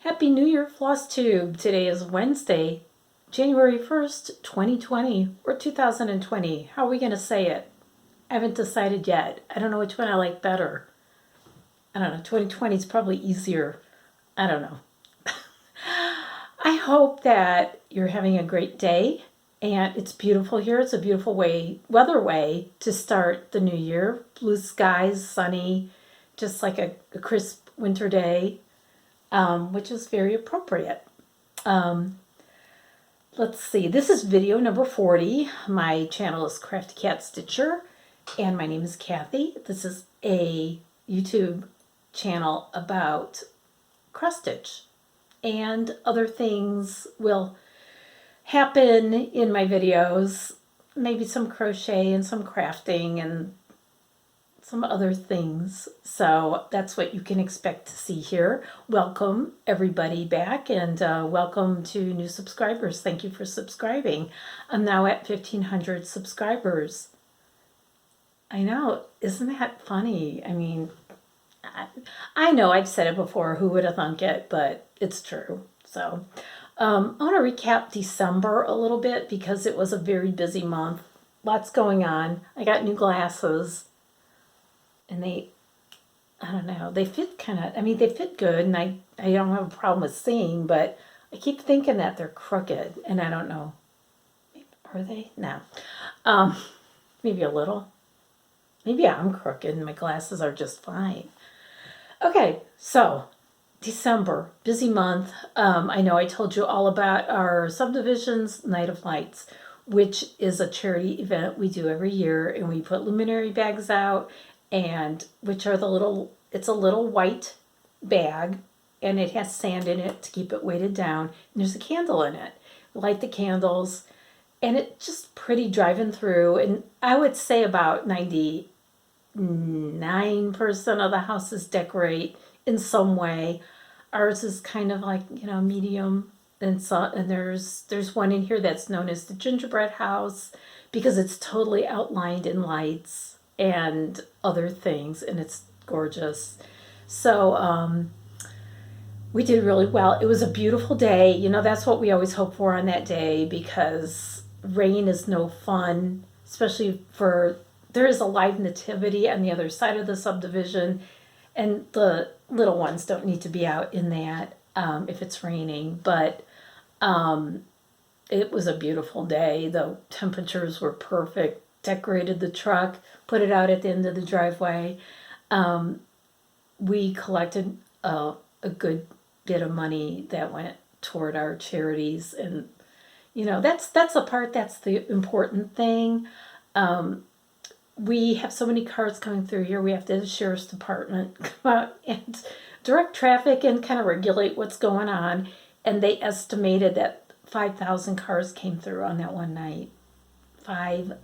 Happy New Year, Flosstube! Today is Wednesday, January 1st, 2020, or 2020. How are we going to say it? I haven't decided yet. I don't know which one I like better. I don't know. 2020 is probably easier. I don't know. I hope that you're having a great day and it's beautiful here. It's a beautiful weather way to start the new year. Blue skies, sunny, just like a crisp winter day. Which is very appropriate. Let's see, this is video number 40. My channel is Crafty Cat Stitcher, and my name is Kathy. This is a YouTube channel about cross stitch, and other things will happen in my videos, maybe some crochet and some crafting and some other things. So that's what you can expect to see here. Welcome everybody back, and welcome to new subscribers. Thank you for subscribing. I'm now at 1,500 subscribers. I know, isn't that funny? I mean, I know I've said it before, who would have thunk it, but it's true. So I want to recap December a little bit because it was a very busy month. Lots going on. I got new glasses. And I don't know, they fit they fit good, and I don't have a problem with seeing, but I keep thinking that they're crooked, and I don't know. Are they? No. Maybe a little. Maybe I'm crooked and my glasses are just fine. Okay, so December, busy month. I know I told you all about our subdivision's Night of Lights, which is a charity event we do every year, and we put luminary bags out, and which are it's a little white bag, and it has sand in it to keep it weighted down, and there's a candle in it. Light the candles, and it's just pretty driving through, and I would say about 99% of the houses decorate in some way. Ours is kind of like, medium, and there's one in here that's known as the Gingerbread house because it's totally outlined in lights and other things, and it's gorgeous. So we did really well. It was a beautiful day. That's what we always hope for on that day, because rain is no fun, especially there is a live nativity on the other side of the subdivision, and the little ones don't need to be out in that if it's raining. But it was a beautiful day. The temperatures were perfect. Decorated the truck, put it out at the end of the driveway. We collected a good bit of money that went toward our charities, and that's the part that's the important thing. We have so many cars coming through here. We have the sheriff's department come out and direct traffic and kind of regulate what's going on, and they estimated that 5,000 cars came through on that one night. 5,000.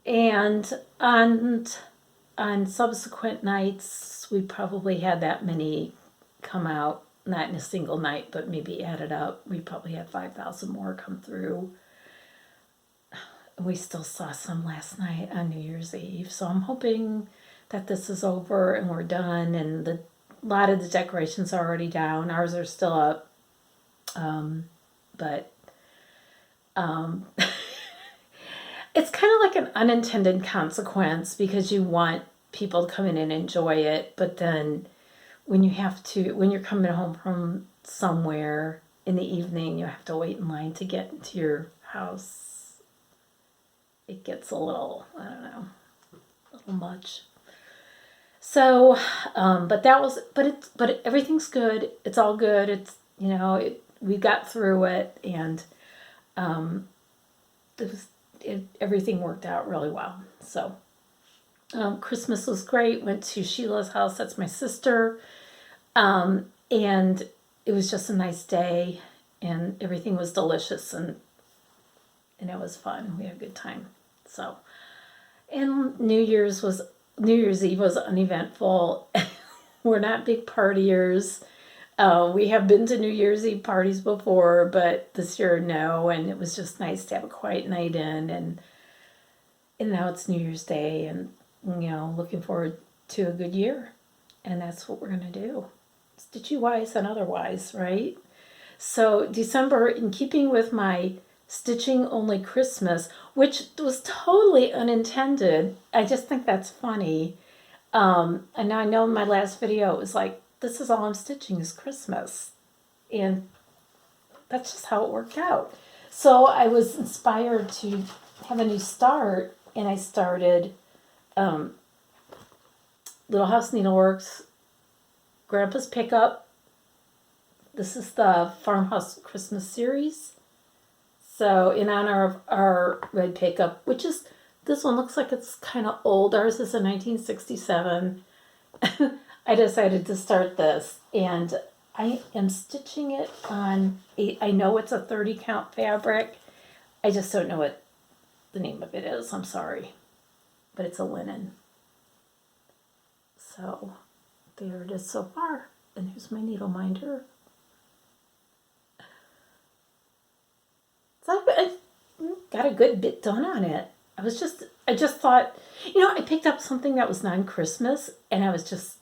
And on subsequent nights, we probably had that many come out, not in a single night, but maybe added up. We probably had 5,000 more come through. We still saw some last night on New Year's Eve. So I'm hoping that this is over and we're done, and a lot of the decorations are already down. Ours are still up. But it's kind of like an unintended consequence, because you want people to come in and enjoy it, but then when you're coming home from somewhere in the evening, you have to wait in line to get into your house. It gets a little, I don't know, a little much. So, but everything's good. It's all good. It's, we got through it, and everything worked out really well. So Christmas was great. Went to Sheila's house. That's my sister. And it was just a nice day, and everything was delicious, and it was fun. We had a good time. So, and New Year's Eve was uneventful. We're not big partiers. We have been to New Year's Eve parties before, but this year, no. And it was just nice to have a quiet night in, and now it's New Year's Day, and looking forward to a good year, and that's what we're gonna do. stitchy wise and otherwise, right? So December, in keeping with my stitching only Christmas, which was totally unintended. I just think that's funny. And I know in my last video it was like, this is all I'm stitching is Christmas. And that's just how it worked out. So I was inspired to have a new start, and I started Little House Needleworks, Grandpa's Pickup. This is the Farmhouse Christmas series. So in honor of our red pickup, which is, this one looks like it's kind of old. Ours is a 1967. I decided to start this, and I am stitching it on, I know it's a 30 count fabric. I just don't know what the name of it is. I'm sorry. But it's a linen. So there it is so far. And here's my needle minder. So I got a good bit done on it. I just thought, I picked up something that was non-Christmas, and I was just,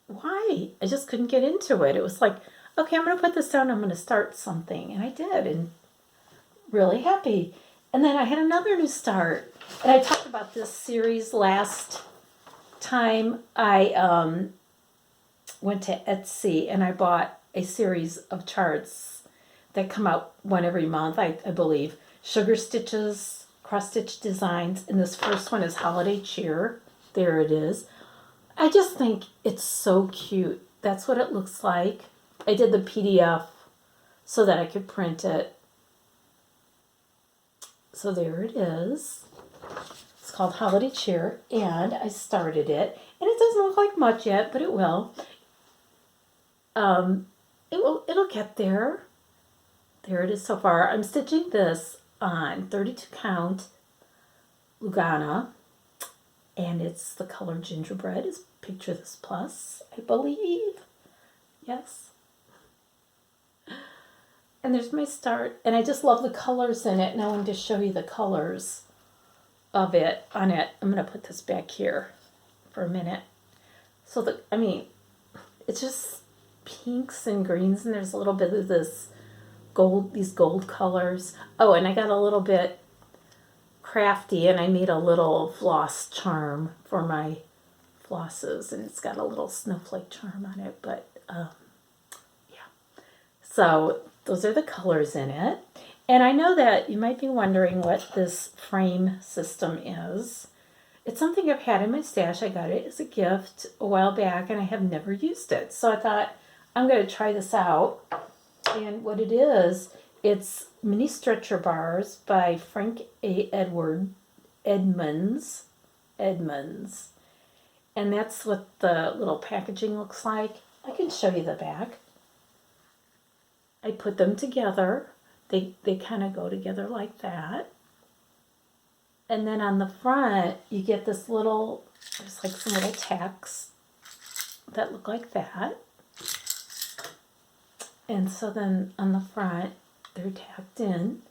why? I just couldn't get into it. It was like, okay, I'm going to put this down. I'm going to start something. And I did, and really happy. And then I had another new start. And I talked about this series last time. I went to Etsy, and I bought a series of charts that come out one every month, I believe. Sugar stitches, cross stitch designs. And this first one is Holiday Cheer. There it is. I just think it's so cute. That's what it looks like. I did the PDF so that I could print it. So there it is. It's called Holiday Cheer, and I started it. And it doesn't look like much yet, but it will. It'll get there. There it is so far. I'm stitching this on 32 count Lugana. And it's the color Gingerbread. Is Picture This Plus, I believe. Yes. And there's my start. And I just love the colors in it. And I wanted to show you the colors of it on it. I'm going to put this back here for a minute. So, it's just pinks and greens. And there's a little bit of this gold, these gold colors. Oh, and I got a little bit crafty, and I made a little floss charm for my flosses, and it's got a little snowflake charm on it, but yeah. So those are the colors in it. And I know that you might be wondering what this frame system is. It's something I've had in my stash. I got it as a gift a while back, and I have never used it. So I thought, I'm going to try this out. And what it is, it's mini stretcher bars by Frank A. Edmonds. And that's what the little packaging looks like. I can show you the back. I put them together. They kind of go together like that. And then on the front, you get this little, there's like some little tacks that look like that. And so then on the front, they're tacked in.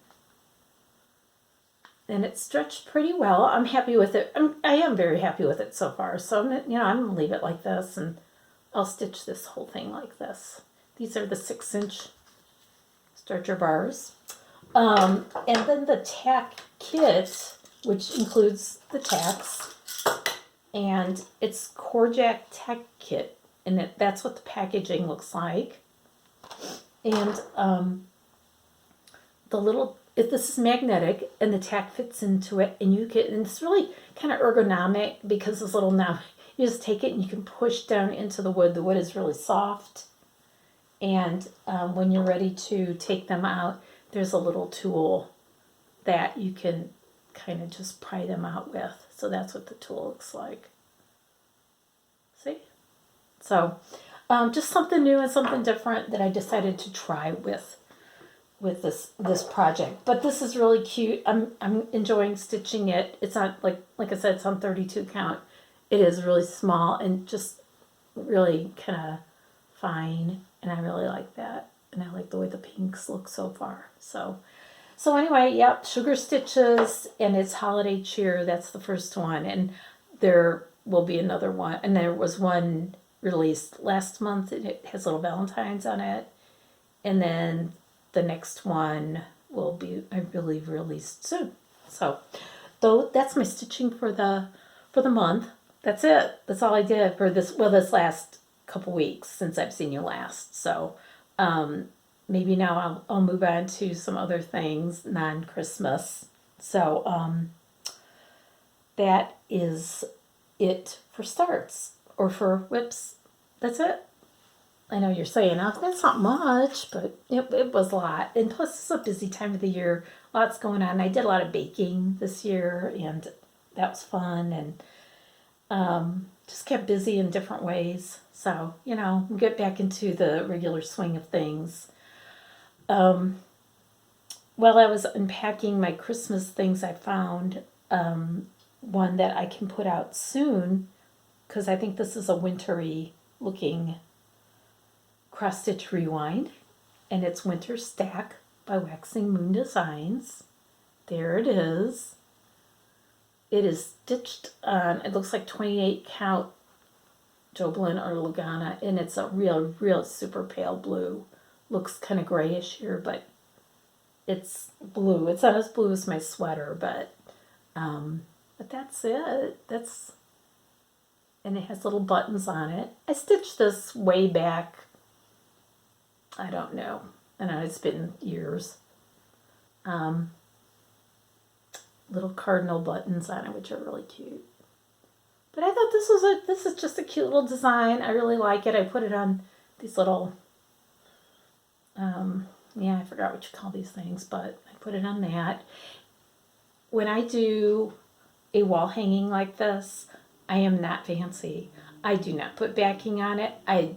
And it's stretched pretty well. I'm happy with it. I am very happy with it so far. So I'm going to leave it like this, and I'll stitch this whole thing like this. These are the 6-inch stretcher bars. And then the tack kit, which includes the tacks, and it's Corjack Tack Kit, and that's what the packaging looks like. And this is magnetic, and the tack fits into it, and and it's really kind of ergonomic because this little knob, you just take it and you can push down into the wood. The wood is really soft, and when you're ready to take them out, there's a little tool that you can kind of just pry them out with. So that's what the tool looks like. See? So just something new and something different that I decided to try with this project. But this is really cute. I'm enjoying stitching it. It's not like I said, it's on 32 count. It is really small and just really kind of fine, and I really like that. And I like the way the pinks look so far. So anyway, yep, sugar stitches, and it's Holiday Cheer. That's the first one, and there will be another one. And there was one released last month, and it has little Valentines on it. And then the next one will be, I believe, released soon. So, though that's my stitching for the month. That's it. That's all I did for this last couple weeks since I've seen you last. So, maybe now I'll move on to some other things non-Christmas. So, that is it for starts or for whips. That's it. I know you're saying, oh, that's not much, but it was a lot. And plus, it's a busy time of the year. Lots going on. I did a lot of baking this year, and that was fun. And just kept busy in different ways. So, get back into the regular swing of things. While I was unpacking my Christmas things, I found one that I can put out soon, because I think this is a wintry looking cross stitch rewind, and it's Winter Stack by Waxing Moon Designs. There it is. It is stitched on, it looks like 28 count Joblin or Lagana, and it's a real super pale blue. Looks kind of grayish here, but it's blue. It's not as blue as my sweater, but that's it. And it has little buttons on it. I stitched this way back. I don't know. It's been years. Little cardinal buttons on it, which are really cute. But I thought this is just a cute little design. I really like it. I put it on these little, I forgot what you call these things, but I put it on that. When I do a wall hanging like this, I am not fancy. I do not put backing on it. I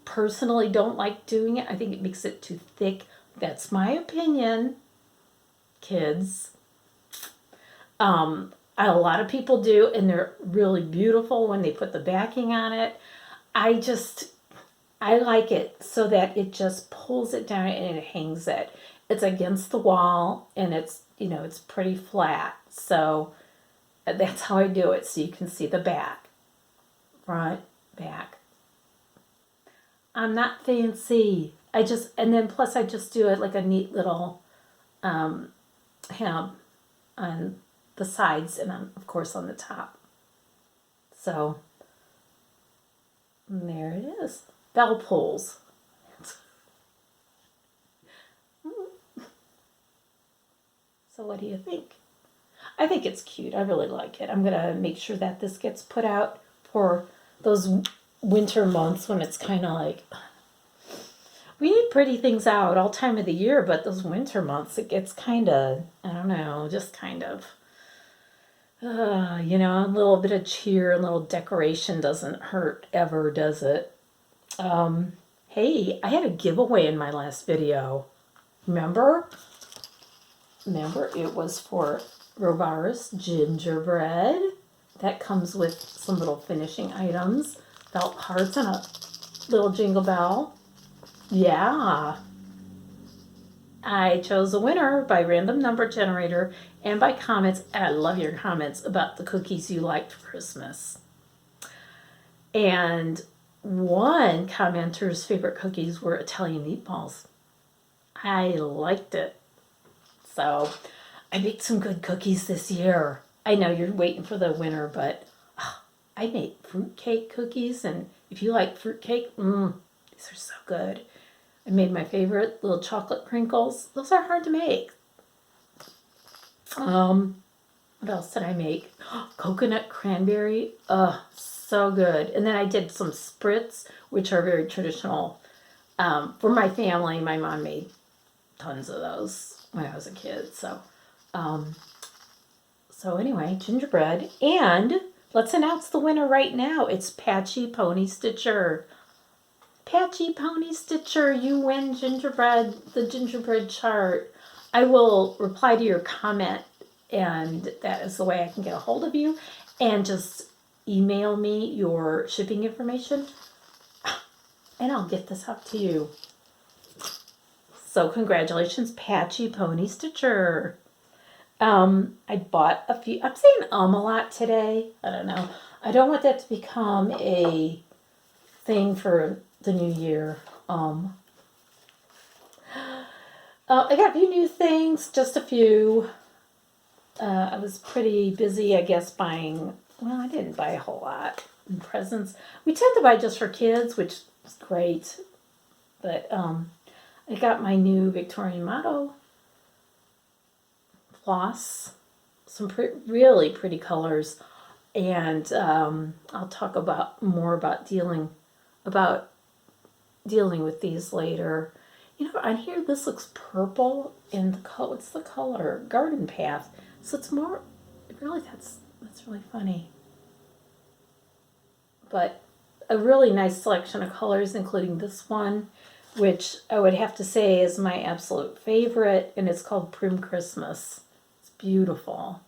personally don't like doing it. I think it makes it too thick. That's my opinion, kids. A lot of people do, and they're really beautiful when they put the backing on it. I like it so that it just pulls it down and it hangs it. It's against the wall, and it's pretty flat. So that's how I do it, so you can see the back. Front, back. I'm not fancy. And then plus I just do it like a neat little hem on the sides and of course on the top. So there it is. Bell pulls. So what do you think? I think it's cute. I really like it. I'm going to make sure that this gets put out for those winter months when it's kind of like, we need pretty things out all time of the year, but those winter months, it gets kind of, I don't know, just kind of, a little bit of cheer and a little decoration doesn't hurt ever, does it? Hey, I had a giveaway in my last video. Remember? It was for Robar's Gingerbread. That comes with some little finishing items, felt hearts and a little jingle bell. Yeah. I chose a winner by random number generator and by comments, and I love your comments about the cookies you liked for Christmas. And one commenter's favorite cookies were Italian meatballs. I liked it. So I baked some good cookies this year. I know you're waiting for the winter, but I make fruitcake cookies, and if you like fruitcake, these are so good. I made my favorite little chocolate crinkles. Those are hard to make. What else did I make? Coconut cranberry. So good. And then I did some spritz, which are very traditional. For my family, my mom made tons of those when I was a kid. So anyway, gingerbread. And let's announce the winner right now. It's Patchy Pony Stitcher. Patchy Pony Stitcher, you win gingerbread, the gingerbread chart. I will reply to your comment, and that is the way I can get a hold of you. And just email me your shipping information, and I'll get this up to you. So congratulations, Patchy Pony Stitcher. I bought a few. I'm saying a lot today. I don't know. I don't want that to become a thing for the new year. I got a few new things, just a few. I was pretty busy, I guess, buying. Well, I didn't buy a whole lot in presents. We tend to buy just for kids, which is great. But I got my new Victorian motto floss, some really pretty colors, and I'll talk more about dealing with these later. You know, on here this looks purple, and what's the color? Garden Path. So it's more. Really, that's really funny. But a really nice selection of colors, including this one, which I would have to say is my absolute favorite, and it's called Prim Christmas. It's beautiful.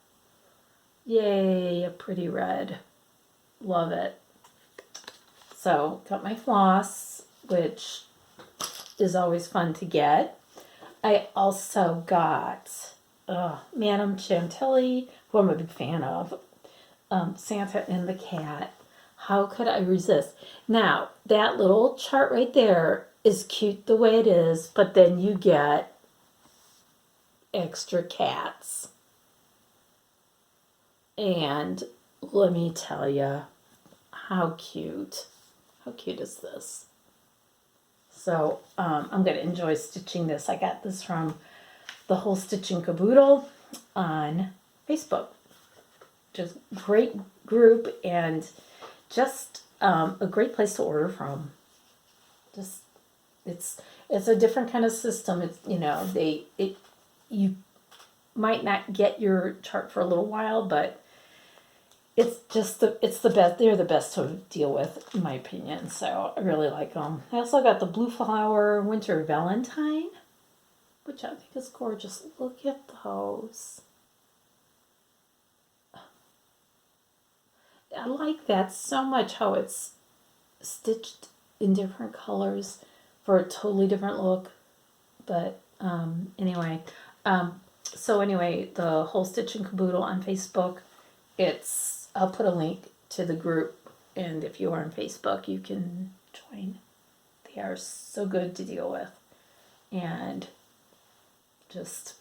Yay, a pretty red. Love it. So, got my floss, which is always fun to get. I also got Madame Chantilly, who I'm a big fan of, Santa and the Cat. How could I resist? Now, that little chart right there is cute the way it is, but then you get extra cats. And let me tell you, how cute. How cute is this? So I'm going to enjoy stitching this. I got this from the Whole Stitching Caboodle on Facebook. Just great group and just a great place to order from. Just it's a different kind of system. It's you might not get your chart for a little while, but it's the best. They're the best to deal with, in my opinion. So I really like them. I also got the Blue Flower Winter Valentine, which I think is gorgeous. Look at those. I like that so much, how it's stitched in different colors for a totally different look. But anyway, the Whole Stitching Caboodle on Facebook. I'll put a link to the group, and if you are on Facebook, you can join. They are so good to deal with, and just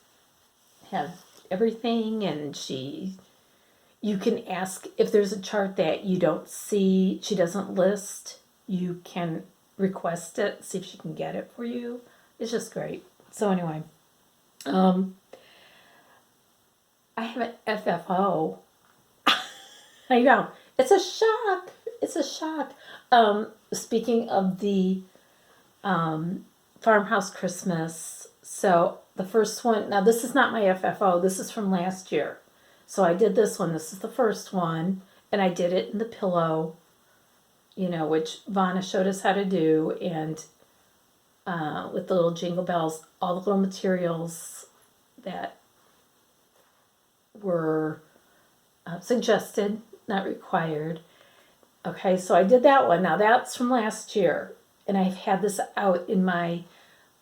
have everything. And you can ask if there's a chart that you don't see, she doesn't list, you can request it, see if she can get it for you. It's just great. So anyway, I have an FFO. I know, it's a shock. It's a shock. Speaking of the Farmhouse Christmas, so the first one, now this is not my FFO, this is from last year. So I did this one. This is the first one. And I did it in the pillow, which Vanna showed us how to do. And with the little jingle bells, all the little materials that were suggested, not required. Okay, so I did that one. Now that's from last year. And I've had this out in my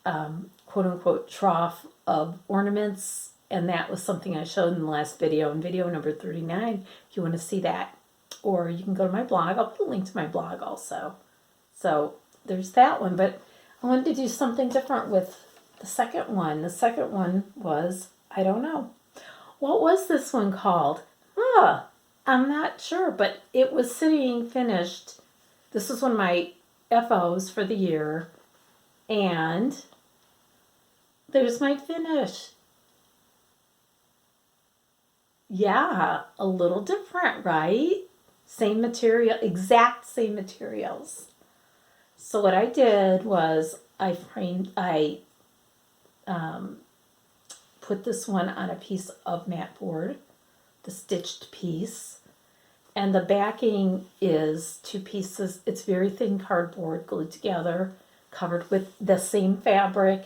quote-unquote trough of ornaments. And that was something I showed in the last video, in video number 39, if you want to see that. Or you can go to my blog. I'll put a link to my blog also. So there's that one. But I wanted to do something different with the second one. The second one was, I don't know. What was this one called? I'm not sure. But it was sitting finished. This was one of my FOs for the year. And there's my finish. Yeah, a little different, right? Same material, exact same materials. So what I did was I put this one on a piece of mat board, the stitched piece, and the backing is 2 pieces. It's very thin cardboard glued together, covered with the same fabric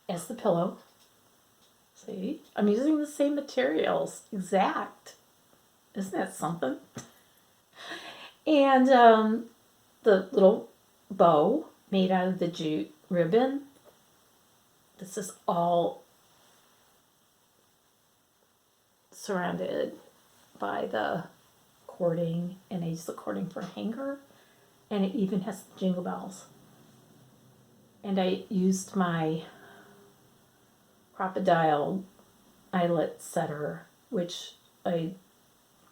as the pillow. See, I'm using the same materials, exact. Isn't that something? And the little bow made out of the jute ribbon. This is all surrounded by the cording, and I use the cording for a hanger, and it even has jingle bells. And I used my crocodile eyelet setter, which I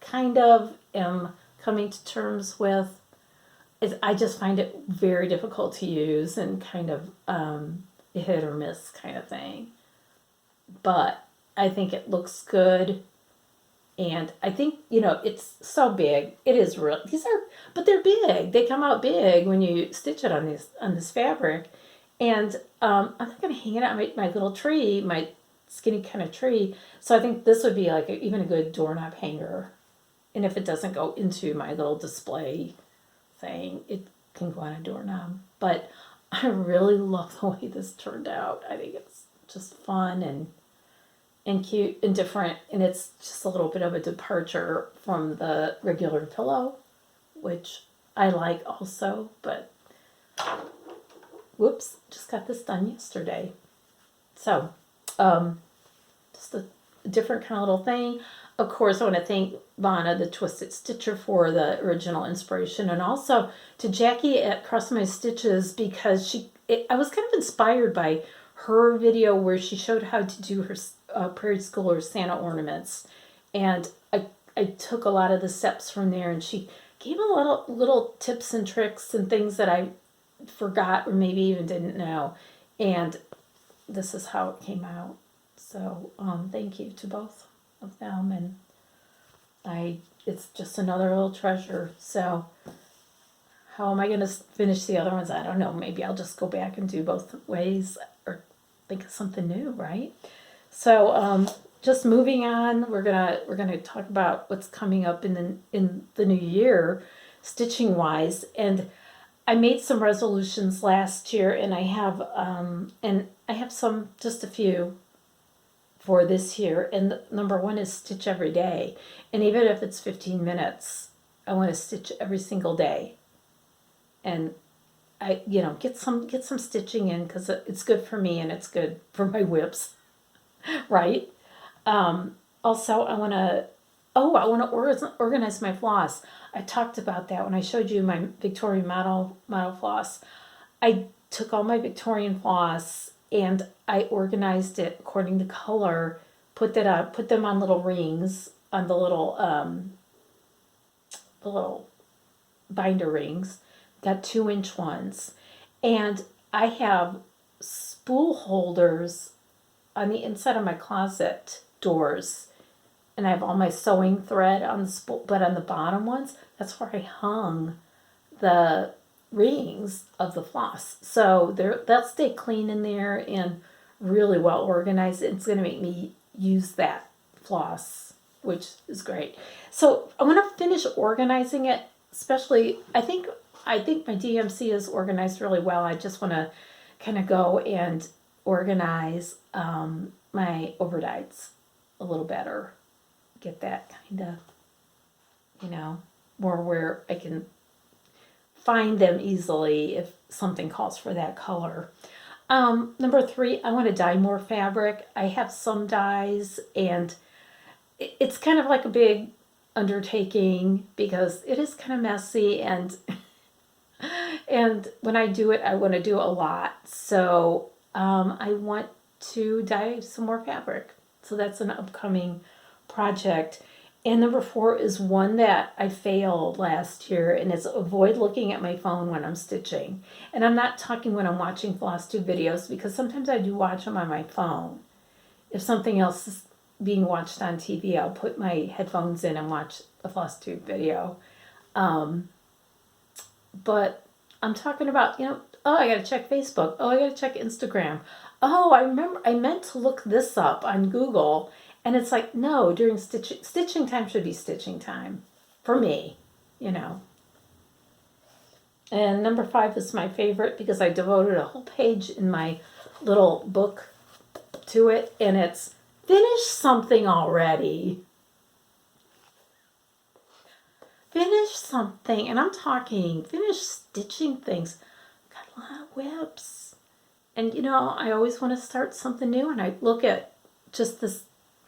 kind of am coming to terms with. I just find it very difficult to use and kind of a hit or miss kind of thing. But I think it looks good. And I think, it's so big. It is real. But they're big. They come out big when you stitch it on this fabric. And I'm not going to hang it on my little tree, my skinny kind of tree. So I think this would be like even a good doorknob hanger. And if it doesn't go into my little display thing, it can go on a doorknob. But I really love the way this turned out. I think it's just fun and cute and different, and it's just a little bit of a departure from the regular pillow, which I like also. But whoops, just got this done yesterday. So just a different kind of little thing. Of course, I want to thank Vonna, the Twisted Stitcher, for the original inspiration, and also to Jackie at Cross My Stitches, because I was kind of inspired by her video where she showed how to do her Prairie Schooler Santa ornaments, and I took a lot of the steps from there, and she gave a little tips and tricks and things that I forgot or maybe even didn't know, and this is how it came out. So thank you to both of them, and it's just another little treasure. So how am I going to finish the other ones? I don't know. Maybe I'll just go back and do both ways or think of something new, right? So just moving on, we're gonna talk about what's coming up in the new year, stitching wise. And I made some resolutions last year, and I have some, just a few for this year. And number one is stitch every day. And even if it's 15 minutes, I want to stitch every single day. And I, get some stitching in, because it's good for me and it's good for my whips, right? Also, I want to organize my floss. I talked about that when I showed you my Victorian model floss. I took all my Victorian floss and I organized it according to color, put them on little rings, on the little binder rings, got 2-inch ones. And I have spool holders on the inside of my closet doors, and I have all my sewing thread on the spool, but on the bottom ones, that's where I hung the rings of the floss. So they'll stay clean in there and really well organized. It's going to make me use that floss, which is great. So I want to finish organizing it, especially I think my DMC is organized really well. I just want to kind of go and organize my overnights a little better. Get that kind of, more where I can find them easily if something calls for that color. Number 3, I want to dye more fabric. I have some dyes, and it's kind of like a big undertaking because it is kind of messy, and when I do it, I want to do a lot. So I want to dye some more fabric. So that's an upcoming project. And number 4 is one that I failed last year, and it's avoid looking at my phone when I'm stitching. And I'm not talking when I'm watching Flosstube videos, because sometimes I do watch them on my phone. If something else is being watched on TV, I'll put my headphones in and watch a Flosstube video. But I'm talking about, I gotta check Facebook. Oh, I gotta check Instagram. Oh, I remember I meant to look this up on Google. And it's like, no, during stitching time should be stitching time for me, And number 5 is my favorite because I devoted a whole page in my little book to it. And it's finish something already. Finish something. And I'm talking finish stitching things. Got a lot of whips. And, I always want to start something new. And I look at just this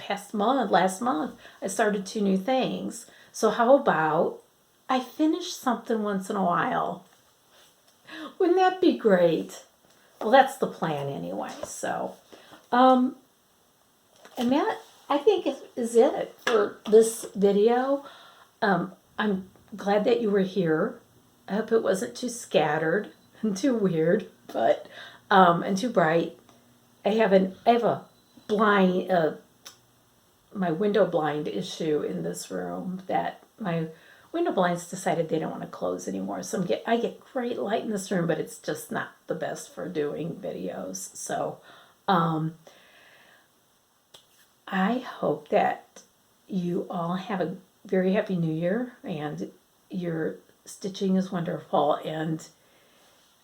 last month, I started 2 new things. So how about I finish something once in a while? Wouldn't that be great? Well, that's the plan anyway. So, and that I think is it for this video. I'm glad that you were here. I hope it wasn't too scattered and too weird, but and too bright. I have a blind my window blind issue in this room that my window blinds decided they don't want to close anymore. So I get great light in this room, but it's just not the best for doing videos. So I hope that you all have a very happy new year and your stitching is wonderful and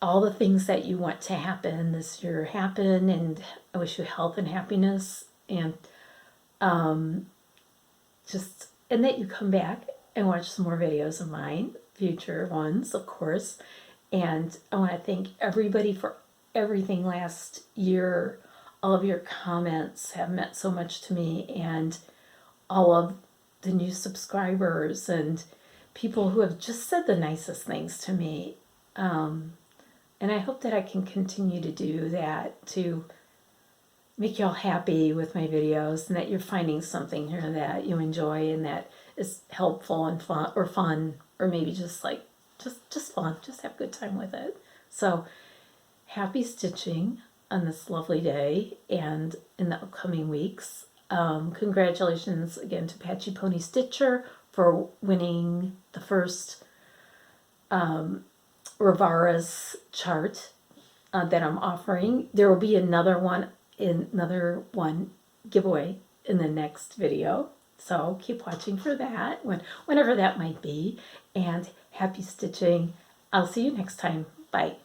all the things that you want to happen this year happen, and I wish you health and happiness and just and that you come back and watch some more videos of mine, future ones, of course. And I want to thank everybody for everything last year. All of your comments have meant so much to me, and all of the new subscribers and people who have just said the nicest things to me. And I hope that I can continue to do that to make you all happy with my videos, and that you're finding something here that you enjoy and that is helpful and fun, or maybe just like just fun. Just have a good time with it. So happy stitching on this lovely day and in the upcoming weeks. Congratulations again to Patchy Pony Stitcher for winning the first Rivara's chart that I'm offering. There will be another one giveaway in the next video. So keep watching for that, whenever that might be. And happy stitching. I'll see you next time. Bye.